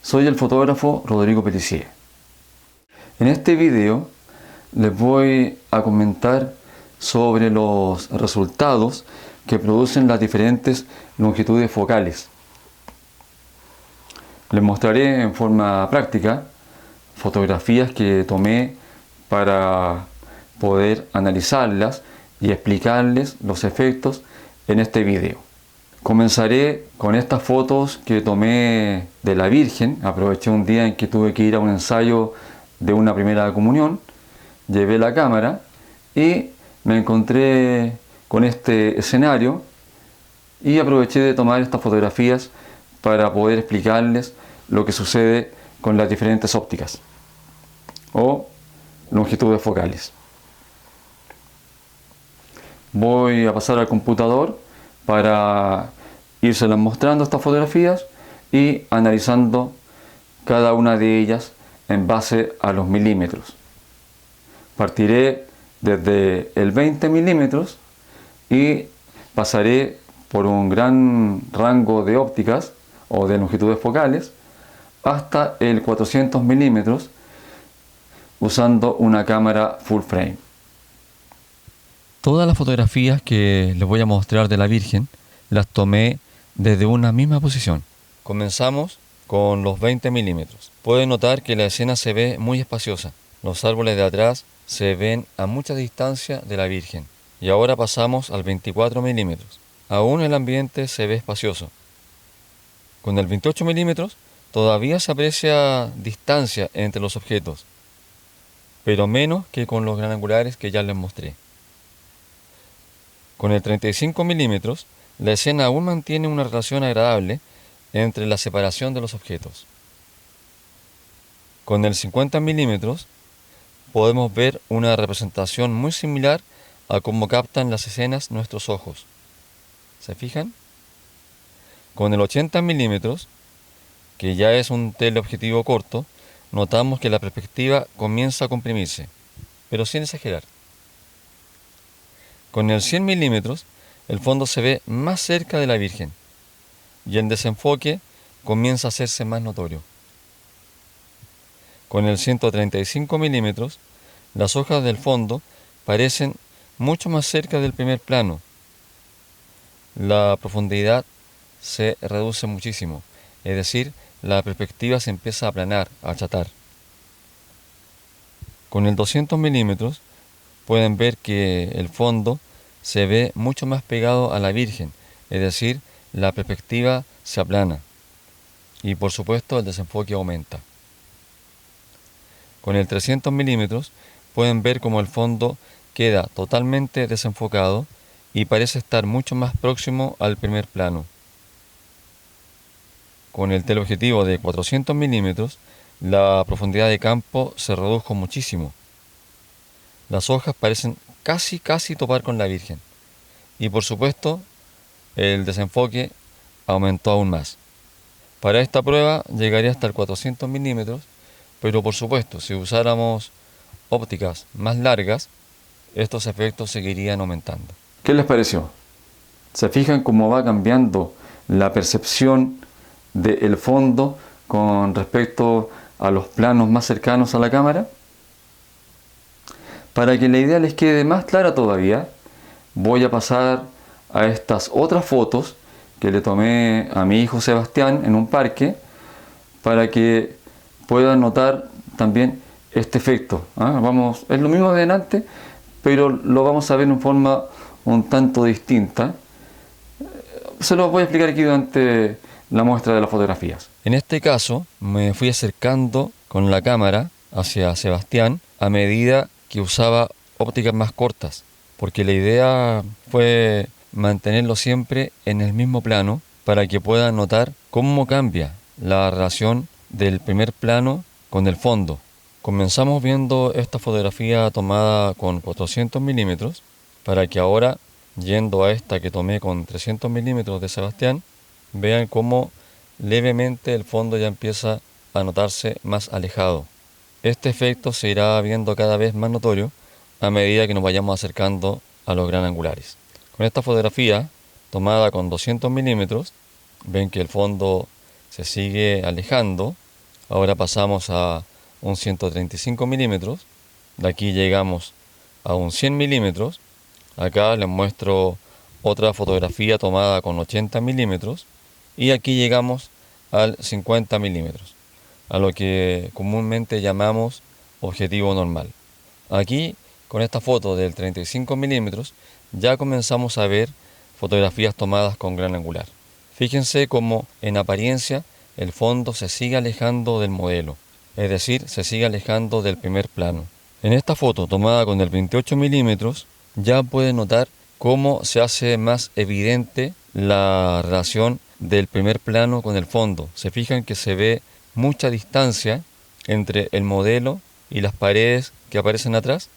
Soy el fotógrafo Rodrigo Pellicier. En este video les voy a comentar sobre los resultados que producen las diferentes longitudes focales. Les mostraré en forma práctica fotografías que tomé para poder analizarlas y explicarles los efectos en este video. Comenzaré con estas fotos que tomé de la Virgen. Aproveché un día en que tuve que ir a un ensayo de una primera comunión, llevé la cámara y me encontré con este escenario y aproveché de tomar estas fotografías para poder explicarles lo que sucede con las diferentes ópticas o longitudes focales. Voy a pasar al computador para irselas mostrando estas fotografías y analizando cada una de ellas en base a los milímetros. Partiré desde el 20 milímetros y pasaré por un gran rango de ópticas o de longitudes focales hasta el 400 milímetros usando una cámara full frame. Todas las fotografías que les voy a mostrar de la Virgen las tomé desde una misma posición. Comenzamos con los 20 milímetros. Pueden notar que la escena se ve muy espaciosa. Los árboles de atrás se ven a mucha distancia de la Virgen. Y ahora pasamos al 24 milímetros. Aún el ambiente se ve espacioso. Con el 28 milímetros todavía se aprecia distancia entre los objetos, pero menos que con los gran angulares que ya les mostré. Con el 35 milímetros, la escena aún mantiene una relación agradable entre la separación de los objetos. Con el 50 milímetros, podemos ver una representación muy similar a cómo captan las escenas nuestros ojos. ¿Se fijan? Con el 80 milímetros, que ya es un teleobjetivo corto, notamos que la perspectiva comienza a comprimirse, pero sin exagerar. Con el 100 milímetros, el fondo se ve más cerca de la Virgen y el desenfoque comienza a hacerse más notorio. Con el 135 milímetros, las hojas del fondo parecen mucho más cerca del primer plano. La profundidad se reduce muchísimo, es decir, la perspectiva se empieza a aplanar, a achatar. Con el 200 milímetros pueden ver que el fondo se ve mucho más pegado a la Virgen, es decir, la perspectiva se aplana y por supuesto el desenfoque aumenta. Con el 300 milímetros pueden ver cómo el fondo queda totalmente desenfocado y parece estar mucho más próximo al primer plano. Con el teleobjetivo de 400 milímetros, la profundidad de campo se redujo muchísimo. Las hojas parecen casi topar con la Virgen. Y por supuesto, el desenfoque aumentó aún más. Para esta prueba llegaría hasta el 400 milímetros, pero por supuesto, si usáramos ópticas más largas, estos efectos seguirían aumentando. ¿Qué les pareció? ¿Se fijan cómo va cambiando la percepción del fondo con respecto a los planos más cercanos a la cámara? Para que la idea les quede más clara todavía, voy a pasar a estas otras fotos que le tomé a mi hijo Sebastián en un parque para que puedan notar también este efecto. Es lo mismo de delante, pero lo vamos a ver en forma un tanto distinta. Se los voy a explicar aquí durante la muestra de las fotografías. En este caso me fui acercando con la cámara hacia Sebastián a medida que usaba ópticas más cortas, porque la idea fue mantenerlo siempre en el mismo plano para que puedan notar cómo cambia la relación del primer plano con el fondo. Comenzamos viendo esta fotografía tomada con 400 milímetros para que ahora, yendo a esta que tomé con 300 milímetros de Sebastián, vean cómo levemente el fondo ya empieza a notarse más alejado. Este efecto se irá viendo cada vez más notorio a medida que nos vayamos acercando a los gran angulares. Con esta fotografía, tomada con 200 milímetros, ven que el fondo se sigue alejando Ahora pasamos a un 135 milímetros. De aquí llegamos a un 100 milímetros. Acá les muestro otra fotografía tomada con 80 milímetros. Y aquí llegamos al 50 milímetros, a lo que comúnmente llamamos objetivo normal. Aquí, con esta foto del 35 milímetros, ya comenzamos a ver fotografías tomadas con gran angular. Fíjense cómo en apariencia el fondo se sigue alejando del modelo, es decir, se sigue alejando del primer plano. En esta foto tomada con el 28 milímetros ya pueden notar cómo se hace más evidente la relación del primer plano con el fondo. Se fijan que se ve mucha distancia entre el modelo y las paredes que aparecen atrás.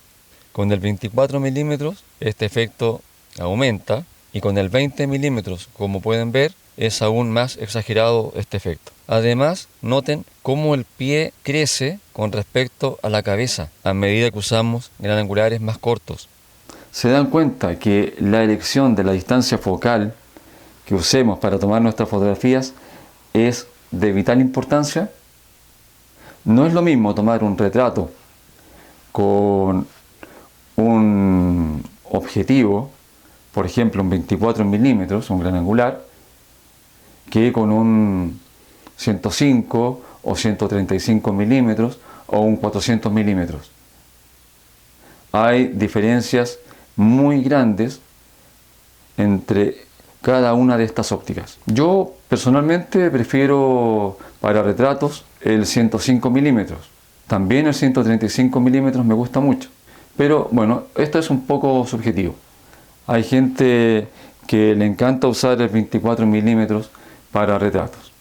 Con el 24 milímetros este efecto aumenta y con el 20 milímetros, como pueden ver, es aún más exagerado este efecto. Además, noten cómo el pie crece con respecto a la cabeza a medida que usamos gran angulares más cortos. ¿Se dan cuenta que la elección de la distancia focal que usemos para tomar nuestras fotografías es de vital importancia? No es lo mismo tomar un retrato con un objetivo, por ejemplo un 24 milímetros, un gran angular, que con un 105 o 135 milímetros o un 400 milímetros. Hay diferencias muy grandes entre cada una de estas ópticas. Yo personalmente prefiero para retratos el 105 milímetros. También el 135 milímetros me gusta mucho. Pero bueno, esto es un poco subjetivo. Hay gente que le encanta usar el 24 milímetros para retratos.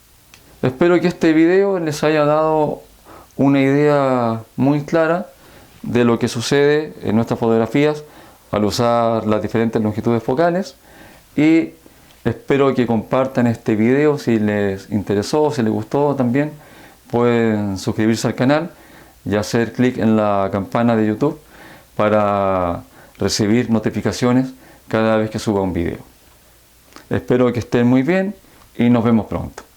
Espero que este video les haya dado una idea muy clara de lo que sucede en nuestras fotografías al usar las diferentes longitudes focales, y espero que compartan este video si les interesó, si les gustó. También pueden suscribirse al canal y hacer clic en la campana de YouTube para recibir notificaciones cada vez que suba un video. Espero que estén muy bien y nos vemos pronto.